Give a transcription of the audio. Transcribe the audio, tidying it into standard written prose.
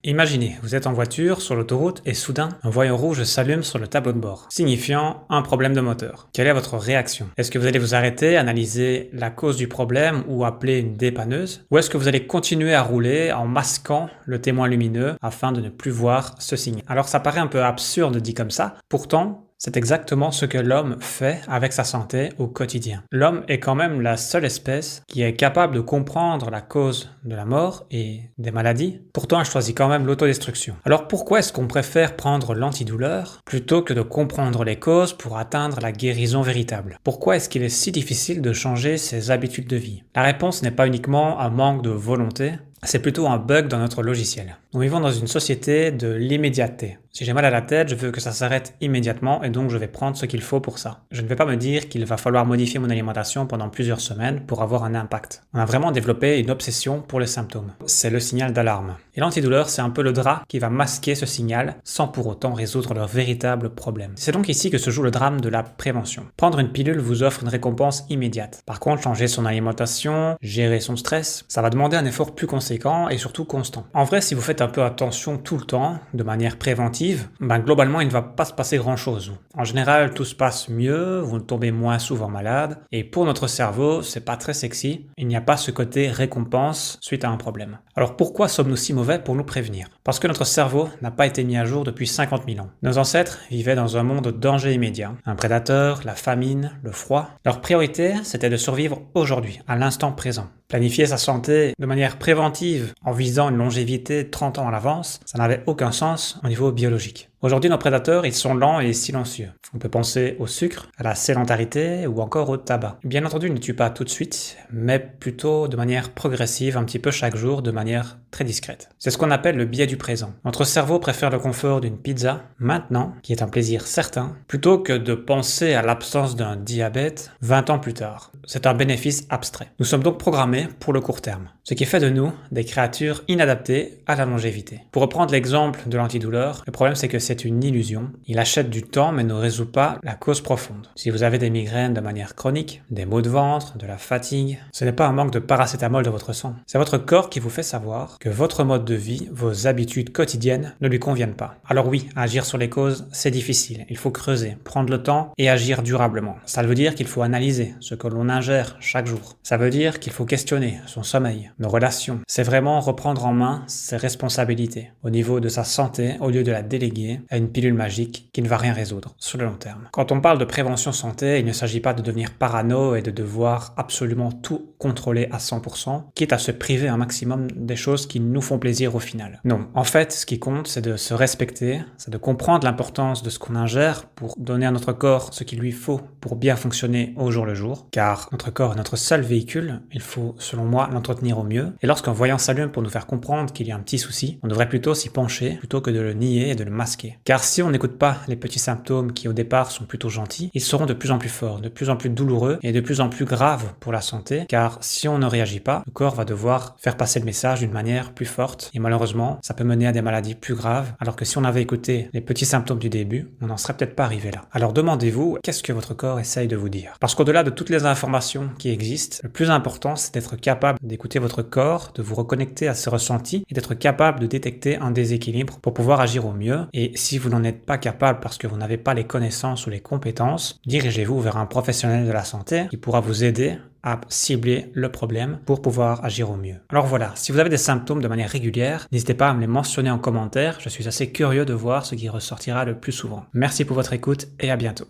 Imaginez, vous êtes en voiture sur l'autoroute et soudain, un voyant rouge s'allume sur le tableau de bord, signifiant un problème de moteur. Quelle est votre réaction? Est-ce que vous allez vous arrêter, analyser la cause du problème ou appeler une dépanneuse? Ou est-ce que vous allez continuer à rouler en masquant le témoin lumineux afin de ne plus voir ce signal? Alors ça paraît un peu absurde dit comme ça, pourtant, c'est exactement ce que l'homme fait avec sa santé au quotidien. L'homme est quand même la seule espèce qui est capable de comprendre la cause de la mort et des maladies. Pourtant, elle choisit quand même l'autodestruction. Alors pourquoi est-ce qu'on préfère prendre l'antidouleur plutôt que de comprendre les causes pour atteindre la guérison véritable? Pourquoi est-ce qu'il est si difficile de changer ses habitudes de vie? La réponse n'est pas uniquement un manque de volonté, c'est plutôt un bug dans notre logiciel. Nous vivons dans une société de l'immédiateté. Si j'ai mal à la tête, je veux que ça s'arrête immédiatement et donc je vais prendre ce qu'il faut pour ça. Je ne vais pas me dire qu'il va falloir modifier mon alimentation pendant plusieurs semaines pour avoir un impact. On a vraiment développé une obsession pour les symptômes. C'est le signal d'alarme. Et l'antidouleur, c'est un peu le drap qui va masquer ce signal sans pour autant résoudre leur véritable problème. C'est donc ici que se joue le drame de la prévention. Prendre une pilule vous offre une récompense immédiate. Par contre, changer son alimentation, gérer son stress, ça va demander un effort plus conséquent et surtout constant. En vrai, si vous faites un peu attention tout le temps, de manière préventive, globalement, il ne va pas se passer grand-chose. En général, tout se passe mieux, vous ne tombez moins souvent malade, et pour notre cerveau, c'est pas très sexy, il n'y a pas ce côté récompense suite à un problème. Alors pourquoi sommes-nous si mauvais pour nous prévenir? Parce que notre cerveau n'a pas été mis à jour depuis 50 000 ans. Nos ancêtres vivaient dans un monde de danger immédiat. Un prédateur, la famine, le froid. Leur priorité, c'était de survivre aujourd'hui, à l'instant présent. Planifier sa santé de manière préventive en visant une longévité de 30 ans à l'avance, ça n'avait aucun sens au niveau biologique. Aujourd'hui, nos prédateurs, ils sont lents et silencieux. On peut penser au sucre, à la sédentarité ou encore au tabac. Bien entendu, ils ne tuent pas tout de suite, mais plutôt de manière progressive, un petit peu chaque jour, de manière très discrète. C'est ce qu'on appelle le biais du présent. Notre cerveau préfère le confort d'une pizza, maintenant, qui est un plaisir certain, plutôt que de penser à l'absence d'un diabète 20 ans plus tard. C'est un bénéfice abstrait. Nous sommes donc programmés pour le court terme, ce qui fait de nous des créatures inadaptées à la longévité. Pour reprendre l'exemple de l'antidouleur, le problème c'est que c'est une illusion. Il achète du temps mais ne résout pas la cause profonde. Si vous avez des migraines de manière chronique, des maux de ventre, de la fatigue, ce n'est pas un manque de paracétamol de votre sang. C'est votre corps qui vous fait savoir que votre mode de vie, vos habitudes quotidiennes ne lui conviennent pas. Alors oui, agir sur les causes, c'est difficile. Il faut creuser, prendre le temps et agir durablement. Ça veut dire qu'il faut analyser ce que l'on ingère chaque jour. Ça veut dire qu'il faut questionner son sommeil, nos relations. C'est vraiment reprendre en main ses responsabilités au niveau de sa santé au lieu de la déléguer à une pilule magique qui ne va rien résoudre sur le long terme. Quand on parle de prévention santé, il ne s'agit pas de devenir parano et de devoir absolument tout contrôler à 100%, quitte à se priver un maximum des choses qui nous font plaisir au final. Non, en fait, ce qui compte, c'est de se respecter, c'est de comprendre l'importance de ce qu'on ingère pour donner à notre corps ce qu'il lui faut pour bien fonctionner au jour le jour, car notre corps est notre seul véhicule, il faut, selon moi, l'entretenir au mieux. Et lorsqu'un voyant s'allume pour nous faire comprendre qu'il y a un petit souci, on devrait plutôt s'y pencher plutôt que de le nier et de le masquer. Car si on n'écoute pas les petits symptômes qui au départ sont plutôt gentils, ils seront de plus en plus forts, de plus en plus douloureux et de plus en plus graves pour la santé, car si on ne réagit pas, le corps va devoir faire passer le message d'une manière plus forte et malheureusement, ça peut mener à des maladies plus graves, alors que si on avait écouté les petits symptômes du début, on n'en serait peut-être pas arrivé là. Alors demandez-vous, qu'est-ce que votre corps essaye de vous dire? Parce qu'au-delà de toutes les informations qui existent, le plus important, c'est d'être capable d'écouter votre corps, de vous reconnecter à ses ressentis et d'être capable de détecter un déséquilibre pour pouvoir agir au mieux. Et si vous n'en êtes pas capable parce que vous n'avez pas les connaissances ou les compétences, dirigez-vous vers un professionnel de la santé qui pourra vous aider à cibler le problème pour pouvoir agir au mieux. Alors voilà, si vous avez des symptômes de manière régulière, n'hésitez pas à me les mentionner en commentaire, je suis assez curieux de voir ce qui ressortira le plus souvent. Merci pour votre écoute et à bientôt.